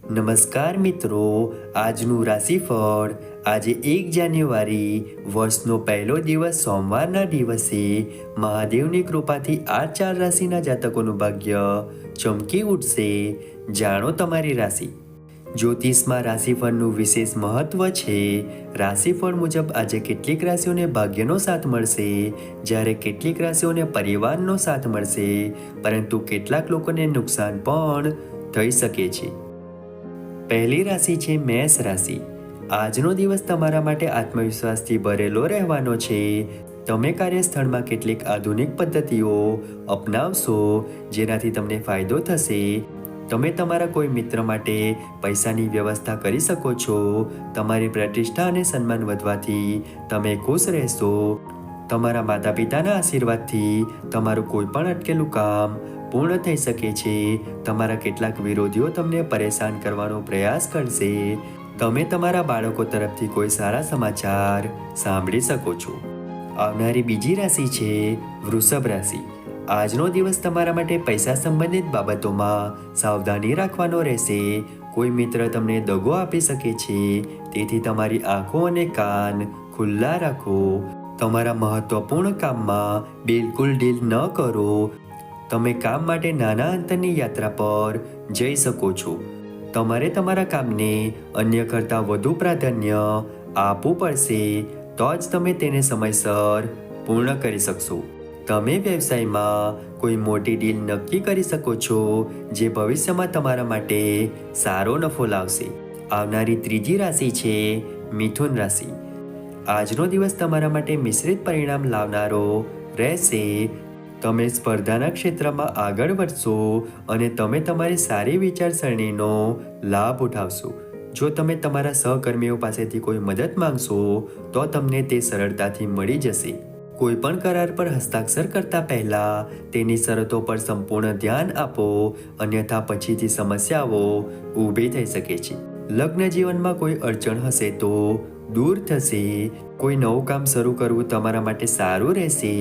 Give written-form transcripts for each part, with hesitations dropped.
નમસ્કાર મિત્રો, આજનું રાશિફળ આજે 1 જાન્યુઆરી વર્ષનો પહેલો દિવસ સોમવારના દિવસે મહાદેવની કૃપાથી આ 4 રાશિના જાતકોનું ભાગ્ય ચમકી ઉઠશે. જાણો તમારી રાશિ. જ્યોતિષમાં રાશિફળનું વિશેષ મહત્વ છે. રાશિફળ મુજબ આજે કેટલીક રાશિઓને ભાગ્યનો સાથ મળશે, જ્યારે કેટલીક રાશિઓને પરિવારનો સાથ મળશે, પરંતુ કેટલાક લોકોને નુકસાન પણ થઈ શકે છે. પહેલી રાશિ છે મેષ રાશિ. આજનો દિવસ તમારા માટે આત્મવિશ્વાસથી ભરેલો રહેવાનો છે. તમે કાર્યસ્થળમાં કેટલીક આધુનિક પદ્ધતિઓ અપનાવશો, જેનાથી તમને ફાયદો થશે. તમે તમારા કોઈ મિત્ર માટે પૈસાની વ્યવસ્થા કરી શકો છો. તમારી પ્રતિષ્ઠા અને સન્માન વધવાથી તમે ખુશ રહેશો. તમારા માતા પિતાના આશીર્વાદથી તમારું કોઈ પણ અટકેલું કામ પૂર્ણ થઈ શકે છે. તમારા કેટલાક વિરોધીઓ તમને પરેશાન કરવાનો પ્રયાસ કરશે. તમે તમારા બાળકો તરફથી કોઈ સારા સમાચાર સાંભળી શકો છો. આવનારી બીજી રાશિ છે વૃષભ રાશિ. આજનો દિવસ તમારા માટે પૈસા સંબંધિત બાબતોમાં સાવધાની રાખવાનો રહેશે. કોઈ મિત્ર તમને દગો આપી શકે છે, તેથી તમારી આંખો અને કાન ખુલ્લા રાખો. તમારા મહત્વપૂર્ણ કામમાં બિલકુલ ડીલ ન કરો. તમે કામ માટે નાના અંતરની યાત્રા પર જઈ શકો છો. તમારે તમારા કામને અન્ય કરતાં વધુ પ્રાધાન્ય આપવું પડશે, તો જ તમે તેને સમયસર પૂર્ણ કરી શકશો. તમે વ્યવસાયમાં કોઈ મોટી ડીલ નક્કી કરી શકો છો, જે ભવિષ્યમાં તમારા માટે સારો નફો લાવશે. આવનારી ત્રીજી રાશિ છે મિથુન રાશિ. આજનો દિવસ તમારા માટે મિશ્રિત પરિણામ લાવનારો રહેશે. તમે સ્પર્ધાના ક્ષેત્રમાં આગળ વધશો અને તમે તમારી સારી વિચારસરણીનો લાભ ઉઠાવશો. જો તમે તમારા સહકર્મીઓ પાસેથી કોઈ મદદ માંગશો, તો તમને તે સરળતાથી મળી જશે. કોઈ પણ કરાર પર હસ્તાક્ષર કરતા પહેલા તેની શરતો પર સંપૂર્ણ ધ્યાન આપો, અન્યથા પછીથી સમસ્યાઓ ઊભી થઈ શકે છે. લગ્ન જીવનમાં કોઈ અડચણ હશે તો દૂર થશે. કોઈ નવું કામ શરૂ કરવું તમારા માટે સારું રહેશે.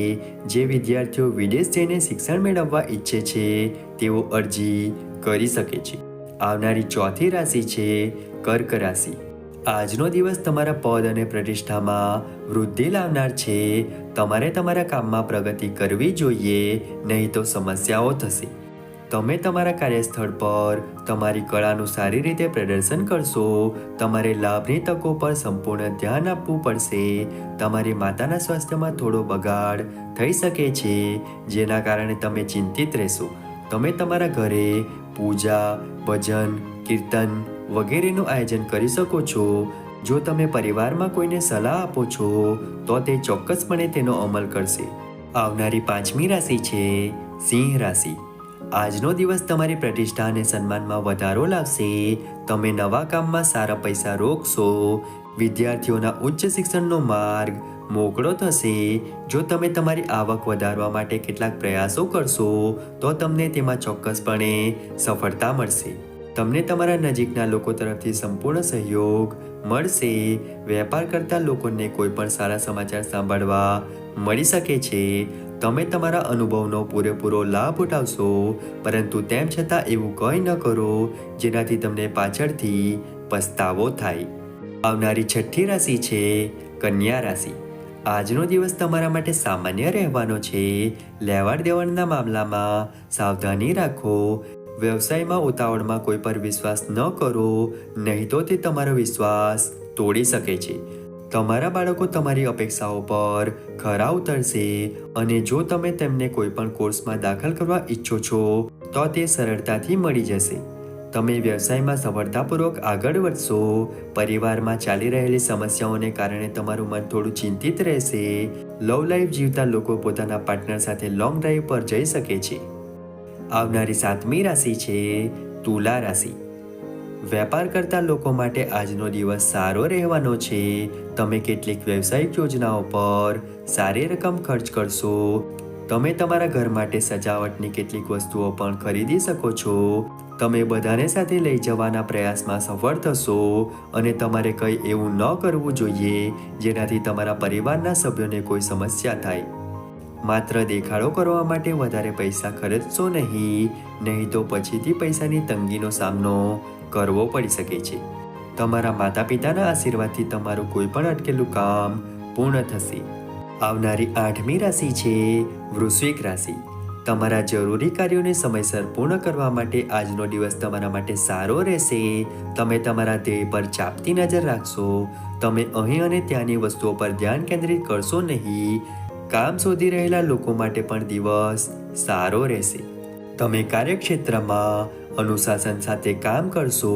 જે વિદ્યાર્થીઓ વિદેશ જઈને શિક્ષણ મેળવવા ઈચ્છે છે, તેઓ અરજી કરી શકે છે. આવનારી ચોથી રાશિ છે કર્ક રાશિ. આજનો દિવસ તમારા પદ અને પ્રતિષ્ઠામાં વૃદ્ધિ લાવનાર છે. તમારે તમારા કામમાં પ્રગતિ કરવી જોઈએ, નહીં તો સમસ્યાઓ થશે. તમે તમારા કાર્યસ્થળ પર તમારી કળાનું સારી રીતે પ્રદર્શન કરશો. તમારે લાભની તકો પર સંપૂર્ણ ધ્યાન આપવું પડશે. તમારી માતાના સ્વાસ્થ્યમાં થોડો બગાડ થઈ શકે છે, જેના કારણે તમે ચિંતિત રહેશો. તમે તમારા ઘરે પૂજા, ભજન, કીર્તન વગેરેનું આયોજન કરી શકો છો. જો તમે પરિવારમાં કોઈને સલાહ આપો છો, તો તે ચોક્કસપણે તેનો અમલ કરશે. આવનારી પાંચમી રાશિ છે સિંહ રાશિ. આજનો દિવસ તમારી પ્રતિષ્ઠા અને સન્માનમાં વધારો લાવશે. તમે નવા કામમાં સારા પૈસા રોકશો. વિદ્યાર્થીઓના ઉચ્ચ શિક્ષણનો માર્ગ મોકળો થશે. જો તમે તમારી આવક વધારવા માટે કેટલાક પ્રયાસો કરશો, તો તમને તેમાં ચોક્કસપણે સફળતા મળશે. તમને તમારા નજીકના લોકો તરફથી સંપૂર્ણ સહયોગ મળશે. વેપાર કરતા લોકોને કોઈ પણ સારા સમાચાર સાંભળવા મળી શકે છે. તમે તમારા અનુભવનો પૂરેપૂરો લાભ ઉઠાવશો, પરંતુ તેમ છતાં એવું કંઈ ન કરો જેનાથી તમને પાછળથી પસ્તાવો થાય. આવનારી છઠ્ઠી રાશિ છે કન્યા રાશિ. આજનો દિવસ તમારા માટે સામાન્ય રહેવાનો છે. લેવાડ દેવાડના મામલામાં સાવધાની રાખો. વ્યવસાયમાં ઉતાવળમાં કોઈ પર વિશ્વાસ ન કરો, નહીં તો તે તમારો વિશ્વાસ તોડી શકે છે. તમારા બાળકો તમારી અપેક્ષાઓ પર ખરા ઉતરશે, અને જો તમે તેમને કોઈ પણ કોર્સમાં દાખલ કરવા ઈચ્છો છો, તો તે સરળતાથી મળી જશે. તમે વ્યવસાયમાં સફળતાપૂર્વક આગળ વધશો. પરિવારમાં ચાલી રહેલી સમસ્યાઓને કારણે તમારું મન થોડું ચિંતિત રહેશે. લવ લાઈફ જીવતા લોકો પોતાના પાર્ટનર સાથે લોંગ ડ્રાઈવ પર જઈ શકે છે. આવનારી સાતમી રાશિ છે તુલા રાશિ. વેપાર કરતા લોકો માટે આજનો દિવસ સારો રહેવાનો છે. તમે કેટલીક વ્યવસાયિક યોજનાઓ પર સારી રકમ ખર્ચ કરશો. તમે તમારા ઘર માટે સજાવટની કેટલીક વસ્તુઓ પણ ખરીદી શકો છો. તમે બધાને સાથે લઈ જવાના પ્રયાસમાં સફળ થશો, અને તમારે કંઈ એવું ન કરવું જોઈએ જેનાથી તમારા પરિવારના સભ્યોને કોઈ સમસ્યા થાય. માત્ર દેખાડો કરવા માટે વધારે પૈસા ખર્ચશો નહીં તો પછીથી પૈસાની તંગીનો સામનો કરવો પડી શકે છે. તમારા માતા પિતાના આશીર્વાદથી તમારું કોઈ પણ અટકેલું કામ પૂર્ણ થશે. આવનારી 8મી રાશિ છે વૃશ્ચિક રાશિ. તમારા જરૂરી કાર્યોને સમયસર પૂર્ણ કરવા માટે આજનો દિવસ તમારા માટે સારો રહેશે. તમે તમારા ધ્યેય પર ચાંપતી નજર રાખશો. તમે અહીં અને ત્યાંની વસ્તુઓ પર ધ્યાન કેન્દ્રિત કરશો નહીં. કામ શોધી રહેલા લોકો માટે પણ દિવસ સારો રહેશે. તમે કાર્યક્ષેત્રમાં અનુશાસન સાથે કામ કરશો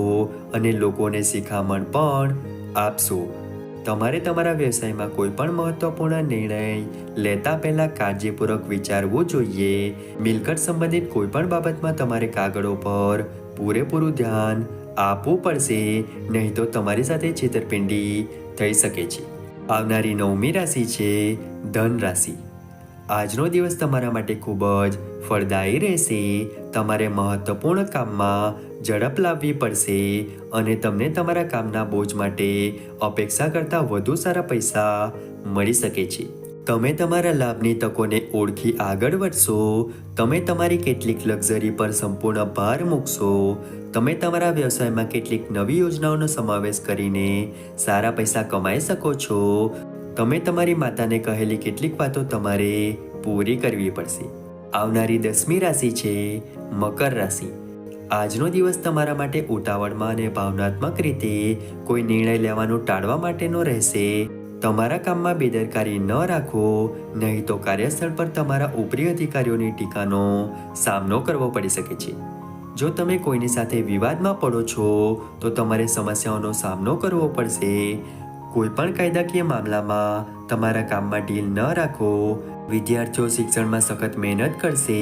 અને લોકોને શિખામણ પણ આપશો. તમારે તમારા વ્યવસાયમાં કોઈ પણ મહત્વપૂર્ણ નિર્ણય લેતા પહેલા કાળજીપૂર્વક વિચારવું જોઈએ. મિલકત સંબંધિત કોઈ પણ બાબતમાં તમારે કાગળો પર પૂરેપૂરું ધ્યાન આપવું પડશે, નહીં તો તમારી સાથે છેતરપિંડી થઈ શકે છે. આવનારી 9મી રાશિ છે ધન રાશિ. આજનો દિવસ તમારા માટે ખૂબ જ ફળદાયી રહેશે. તમારે મહત્વપૂર્ણ કામમાં ઝડપ લાવવી પડશે અને તમને તમારા કામના બોજ માટે અપેક્ષા કરતાં વધુ સારા પૈસા મળી શકે છે. તમે તમારા લાભની તકોને ઓળખી આગળ વધશો. તમે તમારી કેટલીક લક્ઝરી પર સંપૂર્ણ ભાર મૂકશો. તમે તમારા વ્યવસાયમાં કેટલીક નવી યોજનાઓનો સમાવેશ કરીને સારા પૈસા કમાઈ શકો છો. તમે તમારી માતાને કહેલી કેટલીક વાતો તમારે પૂરી કરવી પડશે. આવનારી 10મી રાશિ છે મકર રાશિ. આજનો દિવસ તમારા માટે ઉતાવળમાં અને ભાવનાત્મક રીતે કોઈ નિર્ણય લેવાનું ટાળવા માટેનો રહેશે. તમારા કામમાં બેદરકારી ન રાખો, નહીં તો કાર્યસ્થળ પર તમારા ઉપરી અધિકારીઓની ટીકાનો સામનો કરવો પડી શકે છે. જો તમે કોઈની સાથે વિવાદમાં પડો છો તો તમારે સમસ્યાઓનો સામનો કરવો પડશે. કોઈ પણ કાયદાકીય મામલામાં તમારા કામમાં ઢીલ ન રાખો. વિદ્યાર્થીઓ શિક્ષણમાં સખત મહેનત કરશે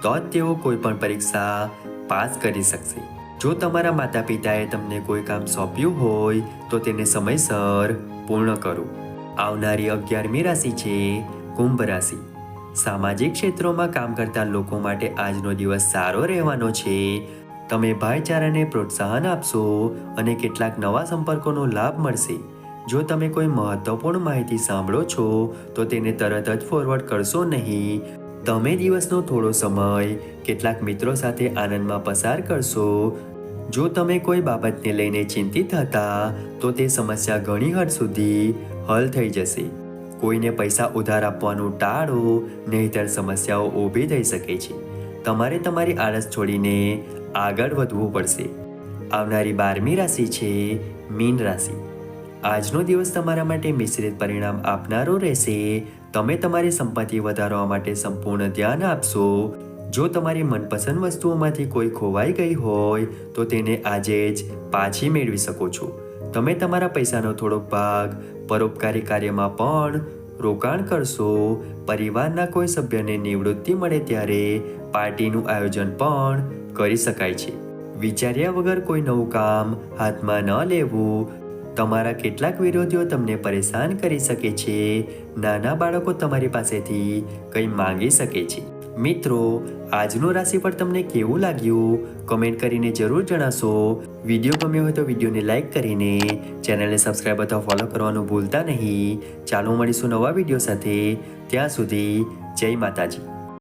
તો જ તેઓ કોઈ પણ પરીક્ષા પાસ કરી શકશે. જો તમારા માતા પિતાએ તમને કોઈ કામ સોંપ્યું હોય તો તેને સમયસર પૂર્ણ કરો. આવનારી 11મી રાશિ છે કુંભ રાશિ. સામાજિક ક્ષેત્રોમાં કામ કરતા લોકો માટે આજનો દિવસ સારો રહેવાનો છે. તમે ભાઈચારાને પ્રોત્સાહન આપશો અને કેટલાક નવા સંપર્કોનો લાભ મળશે. જો તમે કોઈ મહત્વપૂર્ણ માહિતી સાંભળો છો તો તેને તરત જ ફોરવર્ડ કરશો નહીં. તમે દિવસનો થોડો સમય કેટલાક મિત્રો સાથે આનંદમાં પસાર કરશો. જો તમે કોઈ બાબતને લઈને ચિંતિત હતા તો તે સમસ્યા ઘણી હદ સુધી હલ થઈ જશે. કોઈને પૈસા ઉધાર આપવાનું ટાળો, નહીંતર સમસ્યાઓ ઊભી થઈ શકે છે. તમારે તમારી આળસ છોડીને આગળ વધવું પડશે. આવનારી 12મી રાશિ છે મીન રાશિ. આજનો દિવસ તમારા માટે મિશ્રિત પરિણામ આપનારો રહેશે. તમે તમારી સંપત્તિ વધારવા માટે સંપૂર્ણ ધ્યાન આપશો. જો તમારી મનપસંદ વસ્તુઓમાંથી કોઈ ખોવાઈ ગઈ હોય તો તેને આજે જ પાછી મેળવી શકો છો. તમે તમારા પૈસાનો થોડોક ભાગ પરોપકારી કાર્યમાં પણ રોકાણ કરશો. પરિવારના કોઈ સભ્યને નિવૃત્તિ મળે ત્યારે પાર્ટીનું આયોજન પણ કરી શકાય છે. વિચાર્યા વગર કોઈ નવું કામ હાથમાં ન લેવું. તમારા કેટલાક વિરોધીઓ તમને પરેશાન કરી શકે છે. નાના બાળકો તમારી પાસેથી કંઈ માંગી શકે છે. મિત્રો, આજનું રાશિફળ તમને કેવું લાગ્યું કમેન્ટ કરીને જરૂર જણાવશો. વિડીયો ગમ્યો હોય તો વિડીયોને લાઈક કરીને ચેનલને સબસ્ક્રાઈબ અથવા ફોલો કરવાનું ભૂલતા નહીં. ચાલો મળીશું નવા વિડીયો સાથે. ત્યાં સુધી જય માતાજી.